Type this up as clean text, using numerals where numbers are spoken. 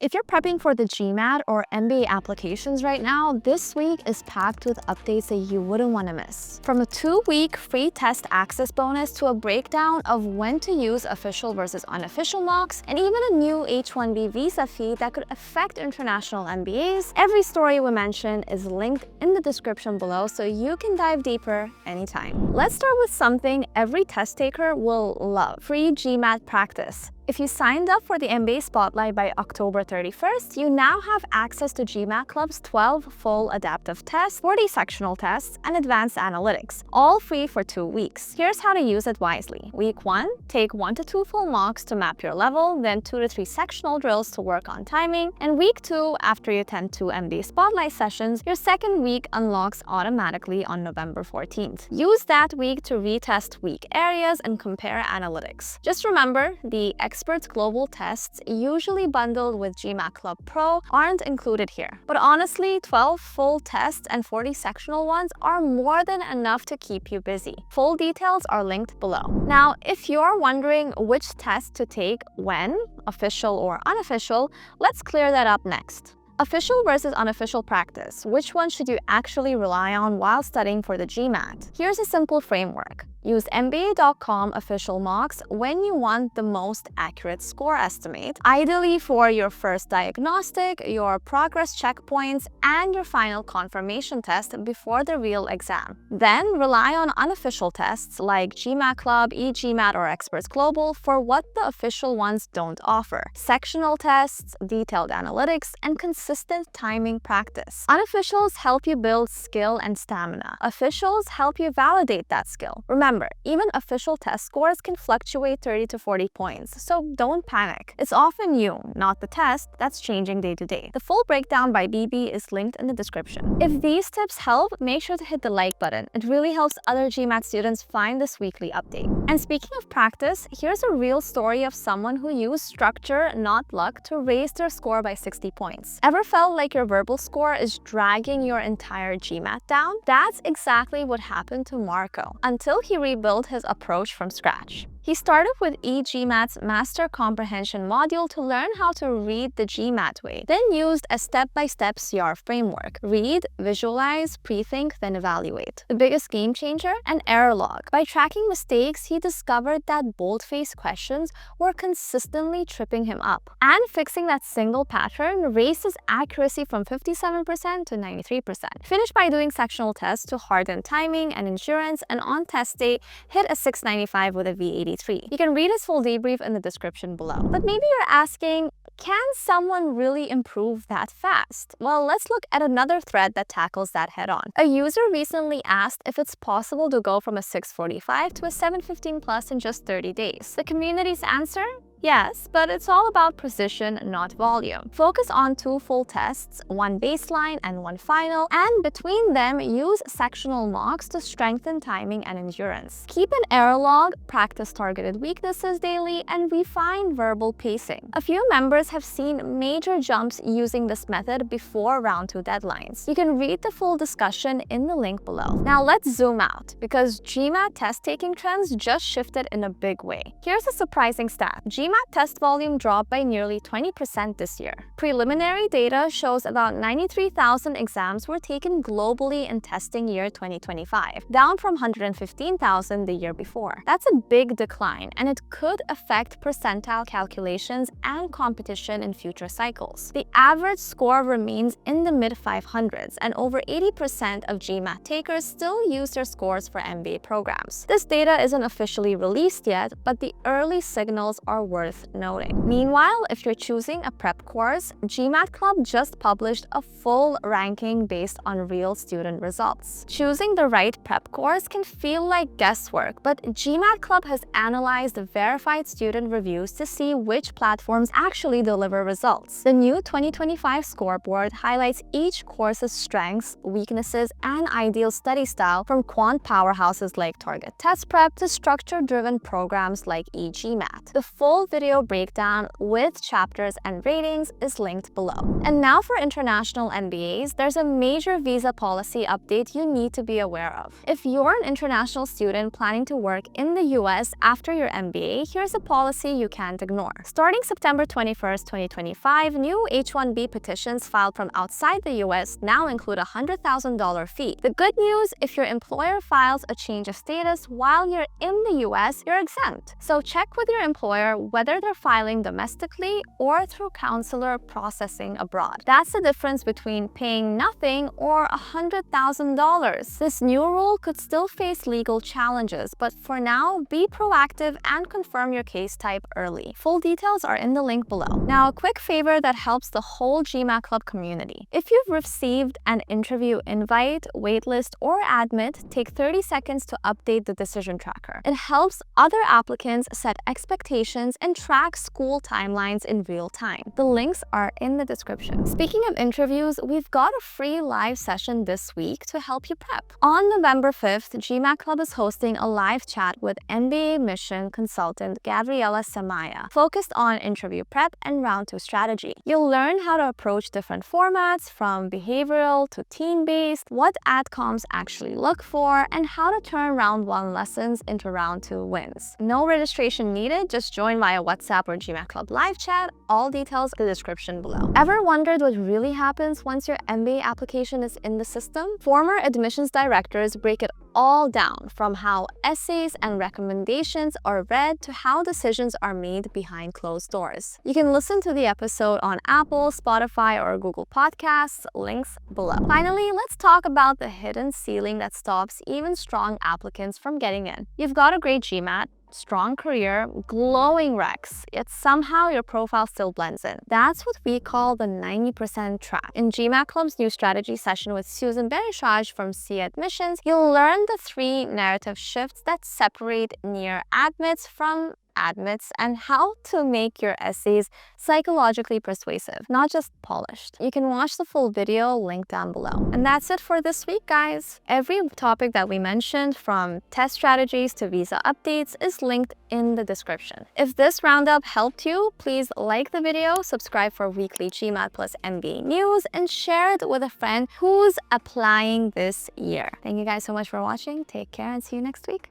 If you're prepping for the GMAT or MBA applications right now, this week is packed with updates that you wouldn't want to miss. From a 2-week free test access bonus to a breakdown of when to use official versus unofficial mocks, and even a new H-1B visa fee that could affect international MBAs, every story we mention is linked in the description below so you can dive deeper anytime. Let's start with something every test taker will love: free GMAT practice. If you signed up for the MBA Spotlight by October 31st, you now have access to GMAT Club's 12 full adaptive tests, 40 sectional tests, and advanced analytics, all free for 2 weeks. Here's how to use it wisely. Week 1, take 1 to 2 full mocks to map your level, then 2 to 3 sectional drills to work on timing, and week 2, after you attend 2 MBA Spotlight sessions, your second week unlocks automatically on November 14th. Use that week to retest weak areas and compare analytics. Just remember, the Experts Global tests, usually bundled with GMAT Club Pro, aren't included here. But honestly, 12 full tests and 40 sectional ones are more than enough to keep you busy. Full details are linked below. Now, if you're wondering which test to take when, official or unofficial, let's clear that up next. Official versus unofficial practice. Which one should you actually rely on while studying for the GMAT? Here's a simple framework. Use MBA.com official mocks when you want the most accurate score estimate, ideally for your first diagnostic, your progress checkpoints, and your final confirmation test before the real exam. Then rely on unofficial tests like GMAT Club, e-GMAT, or Experts Global for what the official ones don't offer: sectional tests, detailed analytics, and consistent timing practice. Unofficials help you build skill and stamina. Officials help you validate that skill. Remember, even official test scores can fluctuate 30 to 40 points, so don't panic. It's often you, not the test, that's changing day to day. The full breakdown by BB is linked in the description. If these tips help, make sure to hit the like button. It really helps other GMAT students find this weekly update. And speaking of practice, here's a real story of someone who used structure, not luck, to raise their score by 60 points. Ever felt like your verbal score is dragging your entire GMAT down? That's exactly what happened to Marco, until he rebuilt his approach from scratch. He started with e-GMAT's Master Comprehension module to learn how to read the GMAT way, then used a step-by-step CR framework: read, visualize, pre-think, then evaluate. The biggest game changer? An error log. By tracking mistakes, he discovered that bold-faced questions were consistently tripping him up. And fixing that single pattern raised his accuracy from 57% to 93%. Finished by doing sectional tests to harden timing and endurance, and on test day, hit a 695 with a V83. You can read his full debrief in the description below. But maybe you're asking, can someone really improve that fast? Well, let's look at another thread that tackles that head-on. A user recently asked if it's possible to go from a 645 to a 715 plus in just 30 days. The community's answer? Yes, but it's all about precision, not volume. Focus on 2 full tests, 1 baseline and 1 final, and between them, use sectional mocks to strengthen timing and endurance. Keep an error log, practice targeted weaknesses daily, and refine verbal pacing. A few members have seen major jumps using this method before round 2 deadlines. You can read the full discussion in the link below. Now let's zoom out, because GMAT test-taking trends just shifted in a big way. Here's a surprising stat. GMAT test volume dropped by nearly 20% this year. Preliminary data shows about 93,000 exams were taken globally in testing year 2025, down from 115,000 the year before. That's a big decline, and it could affect percentile calculations and competition in future cycles. The average score remains in the mid-500s, and over 80% of GMAT takers still use their scores for MBA programs. This data isn't officially released yet, but the early signals are worth noting. Meanwhile, if you're choosing a prep course, GMAT Club just published a full ranking based on real student results. Choosing the right prep course can feel like guesswork, but GMAT Club has analyzed the verified student reviews to see which platforms actually deliver results. The new 2025 scoreboard highlights each course's strengths, weaknesses, and ideal study style, from quant powerhouses like Target Test Prep to structure-driven programs like e-GMAT. The full video breakdown with chapters and ratings is linked below. And now for international MBAs, there's a major visa policy update you need to be aware of. If you're an international student planning to work in the US after your MBA, here's a policy you can't ignore. Starting September 21st, 2025, new H-1B petitions filed from outside the US now include a $100,000 fee. The good news, if your employer files a change of status while you're in the US, you're exempt. So check with your employer whether they're filing domestically or through consular processing abroad. That's the difference between paying nothing or $100,000. This new rule could still face legal challenges, but for now, be proactive and confirm your case type early. Full details are in the link below. Now, a quick favor that helps the whole GMAT Club community. If you've received an interview invite, waitlist, or admit, take 30 seconds to update the decision tracker. It helps other applicants set expectations and track school timelines in real time. The links are in the description. Speaking of interviews, we've got a free live session this week to help you prep. On November 5th, GMAT Club is hosting a live chat with mbaMission consultant Gabriela Samaya, focused on interview prep and round 2 strategy. You'll learn how to approach different formats from behavioral to team-based, what adcoms actually look for, and how to turn round 1 lessons into round 2 wins. No registration needed, just join via WhatsApp or GMAT Club live chat. All details in the description below. Ever wondered what really happens once your MBA application is in the system? Former admissions directors break it all down, from how essays and recommendations are read to how decisions are made behind closed doors. You can listen to the episode on Apple, Spotify, or Google Podcasts, links below. Finally, let's talk about the hidden ceiling that stops even strong applicants from getting in. You've got a great GMAT, strong career, glowing recs, yet somehow your profile still blends in. That's what we call the 90% trap. In GMAT Club's new strategy session with Susan Benishaj from C Admissions, you'll learn the 3 narrative shifts that separate near admits from admits and how to make your essays psychologically persuasive, not just polished. You can watch the full video linked down below. And that's it for this week, guys. Every topic that we mentioned, from test strategies to visa updates, is linked in the description. If this roundup helped you, please like the video, subscribe for weekly GMAT plus MBA news, and share it with a friend who's applying this year. Thank you guys so much for watching. Take care and see you next week.